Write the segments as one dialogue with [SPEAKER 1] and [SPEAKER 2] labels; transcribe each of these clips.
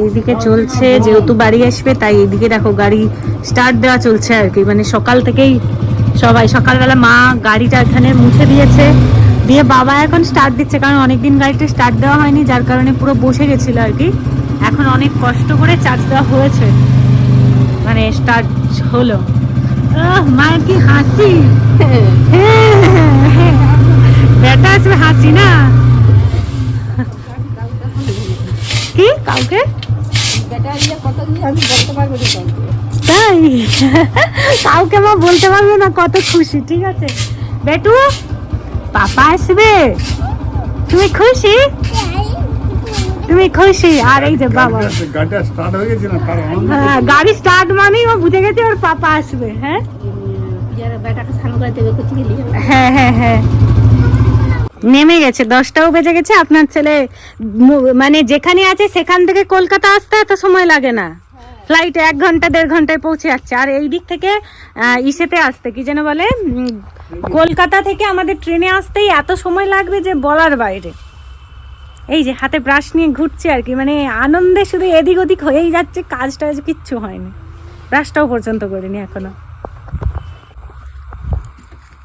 [SPEAKER 1] এইদিকে চলছে, যেহেতু বাড়ি আসবে তাই এইদিকে দেখো গাড়ি স্টার্ট দেওয়া চলছে আর কি। মানে সকাল থেকেই সবাই, সকালবেলা মা গাড়িটা এখানে মুছে দিয়েছে, দিয়ে বাবা এখন স্টার্ট দিচ্ছে, কারণ অনেকদিন গাড়িটা স্টার্ট দেওয়া হয়নি, যার কারণে পুরো বসে গেছিল আর কি। এখন অনেক কষ্ট করে চার্জ দেওয়া হয়েছে, মানে স্টার্ট হলো। মায়ের কি হাসি, বেটা আসবে হাসি না কি কাউকে তাই কাউকে মা বলতে পারবে না কত খুশি। ঠিক আছে বেটু, পাপা আসবে, তুমি খুশি? তুমি খুশি? আর এই যে বাবা, হ্যাঁ গাড়ি স্টার্ট মানেই ও বুঝে গেছে ওর পাপা আসবে। হ্যাঁ হ্যাঁ হ্যাঁ হ্যাঁ নেমে গেছে, 10টাও বেজে গেছে। আপনার ছেলে মানে যেখানে আছে সেখান থেকে কলকাতা আসতে এত সময় লাগে না, ফ্লাইটে 1 ঘন্টা 1.5 ঘন্টায় পৌঁছে যাচ্ছে। আর এই দিক থেকে ইসেতে আসতে কি যেন বলে, কলকাতা থেকে আমাদের ট্রেনে আসতেই এত সময় লাগবে যে বলার বাইরে। এই যে হাতে ব্রাশ নিয়ে ঘুরছে আর কি, মানে আনন্দে শুধু এদিক ওদিক হয়েই যাচ্ছে, কাজটা কিচ্ছু হয়নি, ব্রাশটাও পর্যন্ত করিনি এখনো।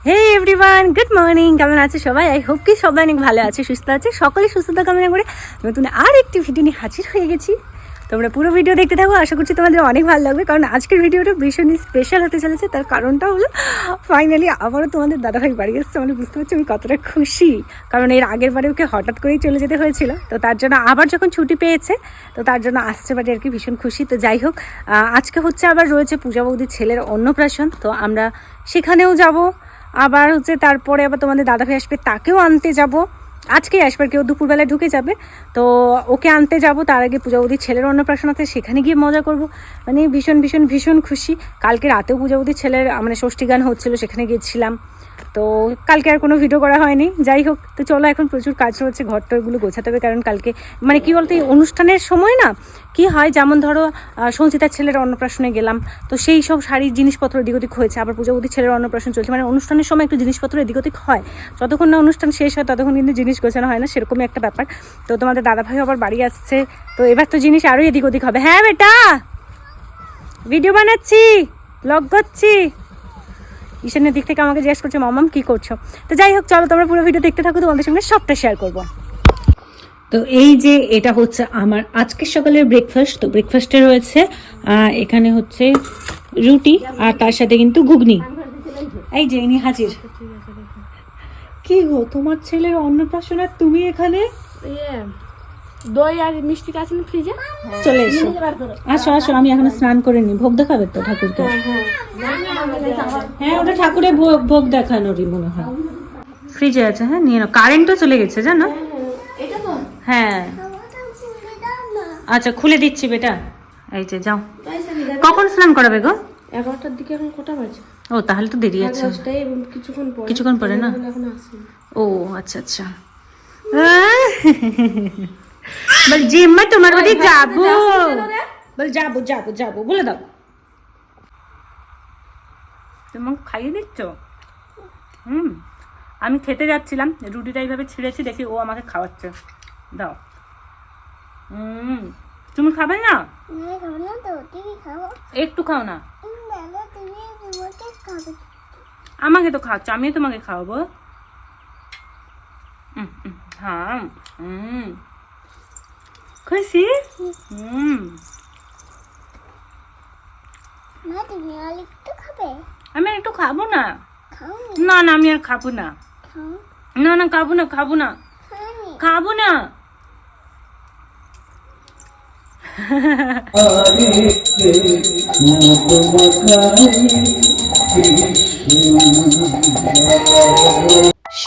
[SPEAKER 1] হে এভরিওয়ান, গুড মর্নিং, কেমন আছে সবাই? আই হোপ কি সবাই অনেক ভালো আছে, সুস্থ আছে। সকলে সুস্থতা কামনা করে নতুন আর একটি ভিডিও নিয়ে হাজির হয়ে গেছি। তোমরা পুরো ভিডিও দেখতে থাকো, আশা করছি তোমাদের অনেক ভালো লাগবে, কারণ আজকের ভিডিওটা ভীষণই স্পেশাল হতে চলেছে। তার কারণটা হলো ফাইনালি আবারও তোমাদের দাদাভাই বাড়ি এসছে। মানে বুঝতে পারছি আমি কতটা খুশি, কারণ এর আগের বারে ওকে হঠাৎ করেই চলে যেতে হয়েছিল, তো তার জন্য আবার যখন ছুটি পেয়েছে তো তার জন্য আসছে বাড়ি আর কি, ভীষণ খুশি। তো যাই হোক, আজকে হচ্ছে আবার রয়েছে পূজা বৌদির ছেলের অন্নপ্রাশন, তো আমরা সেখানেও যাব। আবার হচ্ছে তারপরে আবার তোমাদের দাদাভাই আসবে, তাকেও আনতে যাব। আজকেই আসবে, কেউ দুপুরবেলায় ঢুকে যাবে, তো ওকে আনতে যাব। তার আগে পূজা বৌদির ছেলের অন্নপ্রাশন আছে, সেখানে গিয়ে মজা করব। মানে ভীষণ ভীষণ ভীষণ খুশি। কালকে রাতেও পূজা বৌদির ছেলের মানে ষষ্ঠী গান হচ্ছিলো, সেখানে গিয়েছিলাম। তো কালকে আর কোনো ভিডিও করা হয়নি। যাই হোক, তো চলো এখন প্রচুর কাজ হচ্ছে, ঘরটরগুলো গোছাতে হবে, কারণ কালকে মানে কি বলতো, এই অনুষ্ঠানের সময় না কি হয়, যেমন ধরো সঞ্চিতার ছেলের অন্নপ্রাশনে গেলাম, তো সেই সব শাড়ির জিনিসপত্র এদিক ওদিক হয়েছে। আবার পূজাবতীর ছেলের অন্নপ্রাশন চলছে, মানে অনুষ্ঠানের সময় একটু জিনিসপত্র এদিক ওদিক হয়। যতক্ষণ না অনুষ্ঠান শেষ হয় ততক্ষণ কিন্তু জিনিস গোছানো হয় না, সেরকমই একটা ব্যাপার। তো তোমাদের দাদাভাই আবার বাড়ি আসছে, তো এবার তো জিনিস আরও এদিক ওদিক হবে। হ্যাঁ বেটা, ভিডিও বানাচ্ছি, ব্লগ করছি। ঈশানের দিক থেকে আমাকে জিজ্ঞেস করছে মামাম কি করছো। তো যাই হোক, চলো তোমরা পুরো ভিডিও দেখতে থাকো, তোমাদের সঙ্গে সবটা শেয়ার করবো। তো এই যে এটা হচ্ছে আমার আজকের সকালের ব্রেকফাস্ট। তো ব্রেকফাস্টে রয়েছে এখানে হচ্ছে রুটি, আর তার সাথে কিন্তু ঘুগনি। এই যে ইনি হাজির। কি গো, তোমার ছেলের অন্নপ্রাশন আর তুমি এখানে?
[SPEAKER 2] দই আর মিষ্টি আছে না ফ্রিজে,
[SPEAKER 1] চলে এসো, আসো আসো। আমি এখনো স্নান করে নি, ভোগ দেখাবে তো ঠাকুরকে? হ্যাঁ ওটা ঠাকুরের ভোগ দেখানোরই মনে হয়। ফ্রিজে আছে, হ্যাঁ নিয়ে নাও। কারেন্টও চলে গেছে জানো? হ্যাঁ আচ্ছা খুলে দিচ্ছি বেটা। এই যে যাও। কখন স্নান করাবে গো?
[SPEAKER 2] 11টার দিকে। এখন কটা বাজে?
[SPEAKER 1] ও তাহলে তো দেরি আছে, কিছুক্ষণ পরে না? ও আচ্ছা আচ্ছা। বল জিম্মা তোমার বাড়ি যাবো, বল যাবো যাবো যাবো বলে দাও। তুমি খাইয়ে দিচ্ছ? আমি খেতে যাচ্ছিলাম, রুটিটা এইভাবে ছিঁড়েছি, দেখি ও আমাকে খাওয়াচ্ছে। দাও। তুমি খাবে না? একটু খাও না। আমাকে তো খাওয়াচ্ছ, আমি তোমাকে খাওয়াবো। হ্যাঁ খুশি? আমি একটু খাবো না। না না আমি আর খাবো না, না না খাবো না, খাবো না, খাবো না।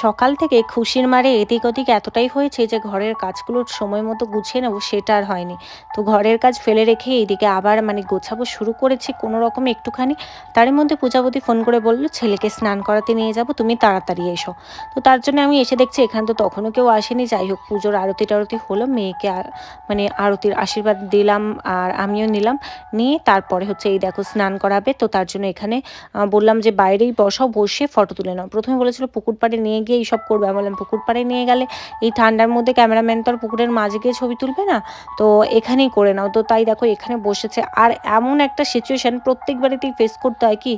[SPEAKER 1] সকাল থেকে খুশির মারে এদিক ওদিক এতটাই হয়েছে যে ঘরের কাজগুলোর সময় মতো গুছিয়ে নেবো সেটা আর হয়নি। তো ঘরের কাজ ফেলে রেখে এইদিকে আবার মানে গোছাবো শুরু করেছি কোনো রকম একটুখানি। তার মধ্যে পূজাবতী ফোন করে বললো ছেলেকে স্নান করাতে নিয়ে যাব, তুমি তাড়াতাড়ি এসো। তো তার জন্য আমি এসে দেখছি এখানে তো তখনও কেউ আসেনি। যাই হোক, পুজোর আরতি টারতি হলো, মেয়েকে মানে আরতির আশীর্বাদ দিলাম আর আমিও নিলাম, নিয়ে তারপরে হচ্ছে এই দেখো স্নান করাবে। তো তার জন্য এখানে বললাম যে বাইরেই বসাও, বসে ফটো তুলে নাও। প্রথমে বলেছিল পুকুর পাড়ে নিয়ে গিয়ে গিয়ে এইসব করবে। আমি বললাম পুকুর পাড়ে নিয়ে গেলে এই ঠান্ডার মধ্যে ক্যামেরাম্যান তো আর পুকুরের মাঝে গিয়ে ছবি তুলবে না, তো এখানেই করে নাও। তো তাই দেখো এখানে বসেছে। আর এমন একটা সিচুয়েশান প্রত্যেক বাড়িতেই ফেস করতে হয় কি,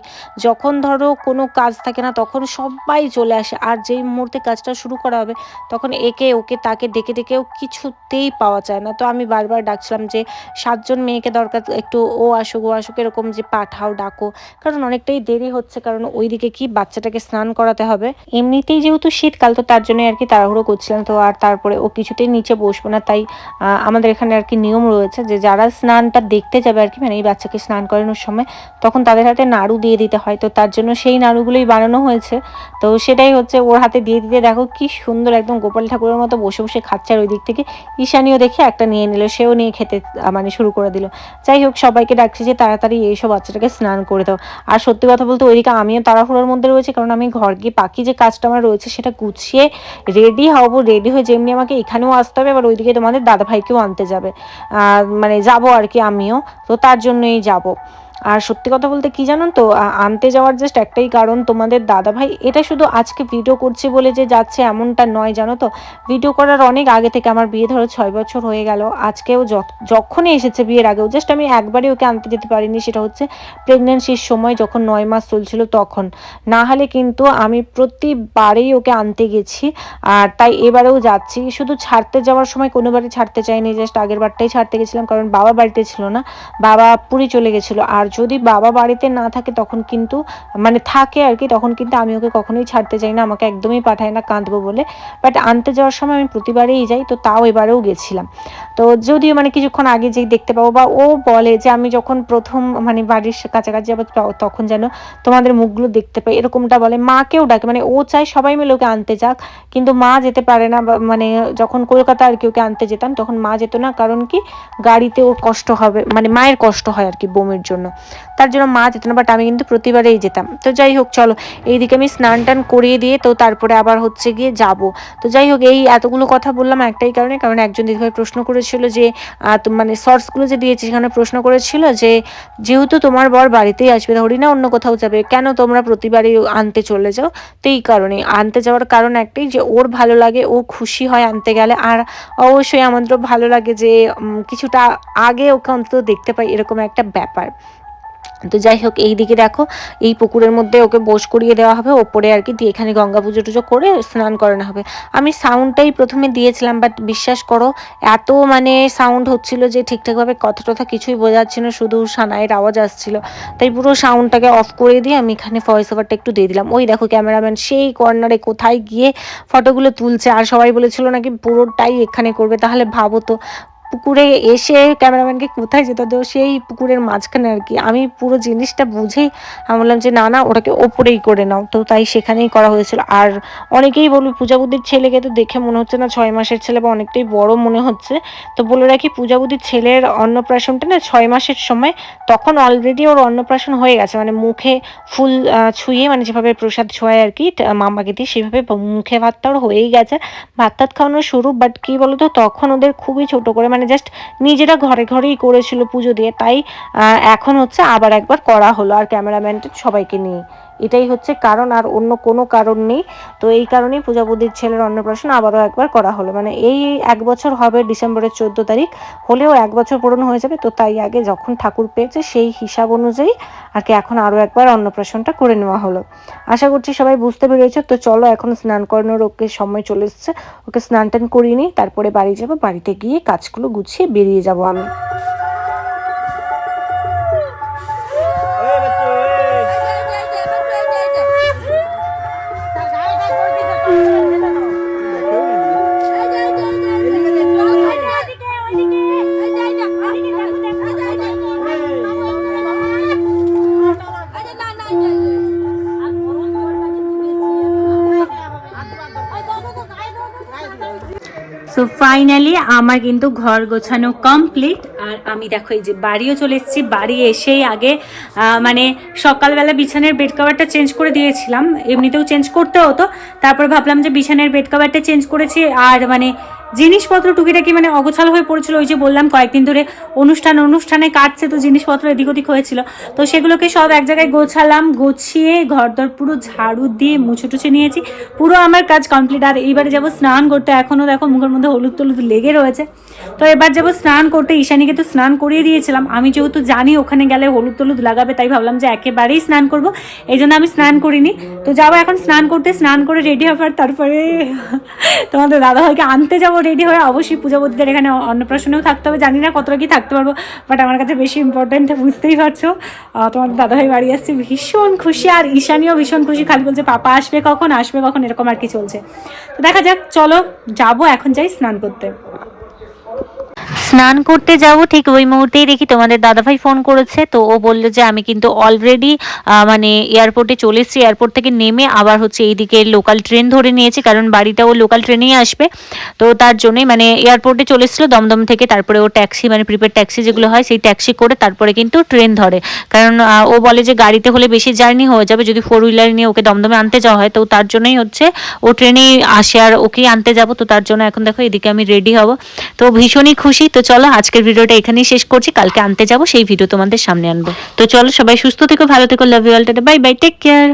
[SPEAKER 1] যখন ধরো কোনো কাজ থাকে না তখন সবাই চলে আসে, আর যেই মুহূর্তে কাজটা শুরু করা হবে তখন একে ওকে তাকে ডেকে ডেকেও কিছুতেই পাওয়া যায় না। তো আমি বারবার ডাকছিলাম যে 7জন মেয়েকে দরকার, একটু ও আসুক এরকম যে পাঠাও, ডাকো, কারণ অনেকটাই দেরি হচ্ছে, কারণ ওইদিকে কি বাচ্চাটাকে স্নান করাতে হবে। এমনিতেই যেহেতু শীতকাল, তো তার জন্য আর কি তাড়াহুড়ো করছিলাম। তো আর তারপরে ও কিছুতেই নিচে বসবো না, তাই আমাদের এখানে আর কি নিয়ম রয়েছে যে যারা স্নানটা দেখতে যাবে আর কি, মানে এই বাচ্চাকে স্নান করানোর সময়, তখন তাদের হাতে নাড়ু দিয়ে দিতে হয়। তো তার জন্য সেই নাড়ুগুলোই বানানো হয়েছে। তো সেটাই হচ্ছে ওর হাতে দিয়ে দিতে দেখো কি সুন্দর একদম গোপাল ঠাকুরের মতো বসে বসে খাচ্ছে। আর ওই দিক থেকে ঈশানীও দেখে একটা নিয়ে নিল, সেও নিয়ে খেতে মানে শুরু করে দিল। যাই হোক, সবাইকে ডাকছি যে তাড়াতাড়ি এইসব বাচ্চাটাকে স্নান করে দাও। আর সত্যি কথা বলতে ওইদিকে আমিও তাড়াহুড়োর মধ্যে রয়েছে, কারণ আমি ঘর গিয়ে বাকি যে কাজটা আমার রয়েছে সেটা গুছিয়ে রেডি হবো। রেডি হয়ে যেমনি আমাকে এখানেও আসতে হবে, আবার ওইদিকে তোমাদের দাদাভাইকেও আনতে যাবে, মানে যাবো আর কি আমিও, তো তার জন্যই যাব। আর সত্যি কথা বলতে কি জানো তো, আনতে যাওয়ার জাস্ট একটাই কারণ, তোমাদের দাদাভাই এটা শুধু আজকে ভিডিও করছে বলে যে যাচ্ছে এমনটা নয়, জানো তো। ভিডিও করার অনেক আগে থেকে, আমার বিয়ে ধরো 6 বছর হয়ে গেল, আজকেও যখনই এসেছে বিয়ের আগেও, জাস্ট আমি একবারই ওকে আনতে যেতে পারিনি, সেটা হচ্ছে প্রেগনেন্সির সময় যখন 9 মাস চলছিল তখন। না হলে কিন্তু আমি প্রতিবারেই ওকে আনতে গেছি, আর তাই এবারেও যাচ্ছি। শুধু ছাড়তে যাওয়ার সময় কোনোবারই ছাড়তে চাইনি, জাস্ট আগের বারটাই ছাড়তে গেছিলাম, কারণ বাবা বাড়িতে ছিল না, বাবা পুরী চলে গেছিলো। আর যদি বাবা বাড়িতে না থাকে তখন কিন্তু, মানে থাকে আর কি, তখন কিন্তু আমি ওকে কখনোই ছাড়তে চাই না, আমাকে একদমই পাঠায় না কাঁদবো বলে। বাট আনতে যাওয়ার সময় আমি প্রতিবারেই যাই, তো তাও এবারেও গেছিলাম। তো যদিও মানে কিছুক্ষণ আগে যেই দেখতে পাবো, বা ও বলে যে আমি যখন প্রথম মানে বাড়ির কাছাকাছি যাবো তখন যেন তোমাদের মুখগুলো দেখতে পাই, এরকমটা বলে। মাকেও ডাকে, মানে ও চায় সবাই মিলে ওকে আনতে যাক, কিন্তু মা যেতে পারে না। মানে যখন কলকাতা আর কি ওকে আনতে যেতাম তখন মা যেত না, কারণ কি গাড়িতে ওর কষ্ট হবে, মানে মায়ের কষ্ট হয় আর কি বমির জন্য, তার জন্য মা যেত না। বাট আমি কিন্তু প্রতিবারেই যেতাম। তো যাই হোক, চলো এইদিকে আমি স্নান টান করিয়ে দিয়ে তো তারপরে আবার হচ্ছে গিয়ে যাব। তো যাই হোক, এই এতগুলো কথা বললাম একটাই কারণে, কারণ একজন দিদিভাই প্রশ্ন করেছিল যে মানে শর্টসগুলো যে দিয়েছে সেখানে প্রশ্ন করেছিল যে যেহেতু তোমার বর বাড়িতেই আসবে, ধরি না অন্য কোথাও যাবে, কেন তোমরা প্রতিবারই আনতে চলে যাও? তো এই কারণে আনতে যাওয়ার কারণ একটাই, যে ওর ভালো লাগে, ও খুশি হয় আনতে গেলে, আর অবশ্যই আমাদেরও ভালো লাগে যে কিছুটা আগে ওকে অন্তত দেখতে পাই, এরকম একটা ব্যাপার। তো যাই হোক, এই দিকে দেখো এই পুকুরের মধ্যে ওকে বোস করিয়ে দেওয়া হবে ওপরে আর কি, দিয়ে এখানে গঙ্গা পুজো টুজো করে স্নান করানো হবে। আমি সাউন্ডটাই প্রথমে দিয়েছিলাম, বাট বিশ্বাস করো এত মানে সাউন্ড হচ্ছিল যে ঠিকঠাকভাবে কথা টথা কিছুই বোঝা যাচ্ছে না, শুধু সানাইয়ের আওয়াজ আসছিল। তাই পুরো সাউন্ডটাকে অফ করে দিয়ে আমি এখানে ভয়েস ওভারটা একটু দিয়ে দিলাম। ওই দেখো ক্যামেরাম্যান সেই কর্নারে কোথায় গিয়ে ফটোগুলো তুলছে, আর সবাই বলেছিল নাকি পুরোটাই এখানে করবে। তাহলে ভাবো তো, পুকুরে এসে ক্যামেরাম্যানকে কোথায় যেতে হতো, সেই পুকুরের মাঝখানে আর কি। আমি পুরো জিনিসটা বুঝেই আমি বললাম যে না ওটাকে ওপরেই করে নাও, তো তাই সেখানেই করা হয়েছিল। আর অনেকেই বলবে পূজাবুদ্ধির ছেলেকে তো দেখে মনে হচ্ছে না 6 মাসের ছেলে, বা অনেকটাই বড় মনে হচ্ছে। তো বলে রাখি, পূজাবুদ্ধির ছেলের অন্নপ্রাশনটা না 6 মাসের সময়, তখন অলরেডি ওর অন্নপ্রাশন হয়ে গেছে, মানে মুখে ফুল ছুঁয়ে, মানে যেভাবে প্রসাদ ছোঁয়ায় আর কি মামাকে দিয়ে, সেভাবে মুখে ভাতটা ওর হয়েই গেছে, ভাত টাত খাওয়ানো শুরু। বাট কি বলতো, তখন ওদের খুবই ছোট করে, মানে জাস্ট নিজেরা ঘরে ঘরেই করেছিল পুজো দিয়ে, তাই এখন হচ্ছে আবার একবার করা হলো, আর ক্যামেরাম্যানটা সবাইকে নিয়ে। এটাই হচ্ছে কারণ, আর অন্য কোনো কারণ নেই। তো এই কারণেই পূজাবুদ্ধির ছেলের অন্নপ্রাশন আবারও একবার করা হলো, মানে এই 1 বছর হবে ডিসেম্বরের 14 তারিখ হলেও 1 বছর পূরণ হয়ে যাবে। তো তাই আগে যখন ঠাকুর পেয়েছে সেই হিসাব অনুযায়ী আর কি এখন আরও একবার অন্নপ্রাশনটা করে নেওয়া হলো। আশা করছি সবাই বুঝতে পেরেছে। তো চলো এখন স্নান করানোর ওকে সময় চলে এসছে, ওকে স্নান টান করিয়ে নিই, তারপরে বাড়ি যাবো, বাড়িতে গিয়ে কাজগুলো গুছিয়ে বেরিয়ে যাব আমি। সো ফাইনালি আমার কিন্তু ঘর গোছানো কমপ্লিট, আর আমি দেখো এই যে বাড়িও চলে এসেছি। বাড়ি এসেই আগে মানে সকালবেলা বিছানার বেড কভারটা চেঞ্জ করে দিয়েছিলাম, এমনিতেও চেঞ্জ করতে হতো, তারপর ভাবলাম যে বিছানার বেড কভারটা চেঞ্জ করেছি, আর মানে জিনিসপত্র টুকিটাকি মানে অগোছালো হয়ে পড়েছিল। ওই যে বললাম কয়েকদিন ধরে অনুষ্ঠানে কাটছে, তো জিনিসপত্র এদিক ওদিক হয়েছিল, তো সেগুলোকে সব এক জায়গায় গোছালাম, গুছিয়ে ঘরদর পুরো ঝাড়ু দিয়ে মুছে টুছে নিয়েছি। পুরো আমার কাজ কমপ্লিট। আর এইবারে যাবো স্নান করতে, এখনও দেখো মুখের মধ্যে হলুদ টলুদ লেগে রয়েছে। তো এবার যাবো স্নান করতে। ঈশানীকে তো স্নান করিয়ে দিয়েছিলাম, আমি যেহেতু জানি ওখানে গেলে হলুদ টলুদ লাগাবে, তাই ভাবলাম যে একেবারেই স্নান করব, এই জন্য আমি স্নান করিনি। তো যাবো এখন স্নান করতে, স্নান করে রেডি হবার তারপরে তোমাদের দাদাভাইকে আনতে যাবো রেডি হয়ে। অবশ্যই পূজাবতীদের এখানে অন্নপ্রাশনেও থাকতে হবে, জানি না কতটা কি থাকতে পারবো, বাট আমার কাছে বেশি ইম্পর্টেন্ট, বুঝতেই পারছো। তোমাদের দাদাভাই বাড়ি আসছে, ভীষণ খুশি। আর ঈশানীও ভীষণ খুশি, খালি বলছে পাপা আসবে কখন, এরকম আর কি চলছে। তো দেখা যাক, চলো যাবো এখন, যাই স্নান করতে।
[SPEAKER 3] স্নান করতে যাব ঠিক ওই মুহূর্তেই দেখি তোমাদের দাদাভাই ফোন করেছে। তো ও বললো যে আমি কিন্তু অলরেডি মানে এয়ারপোর্টে চলে এসেছি, এয়ারপোর্ট থেকে নেমে আবার হচ্ছে এইদিকে লোকাল ট্রেন ধরে নিয়েছি, কারণ বাড়িতে ও লোকাল ট্রেনেই আসবে। তো তার জন্যই মানে এয়ারপোর্টে চলে এসেছিলো দমদম থেকে, তারপরে ও ট্যাক্সি মানে প্রিপেড ট্যাক্সি যেগুলো হয় সেই ট্যাক্সি করে তারপরে কিন্তু ট্রেন ধরে। কারণ ও বলে যে গাড়িতে হলে বেশি জার্নি হয়ে যাবে যদি 4 হুইলার নিয়ে ওকে দমদমে আনতে যাওয়া হয়, তো তার জন্যই হচ্ছে ও ট্রেনেই আসে আর ওকেই আনতে যাব। তো তার জন্য এখন দেখো এদিকে আমি রেডি হব, তো ভীষণই খুশি। তো চলো আজকের ভিডিওটা এখানেই শেষ করছি, কালকে আনতে যাব সেই ভিডিও তোমাদের সামনে আনবো। তো চলো সবাই সুস্থ থেকো, ভালো থেকো, love you all, bye bye, take care.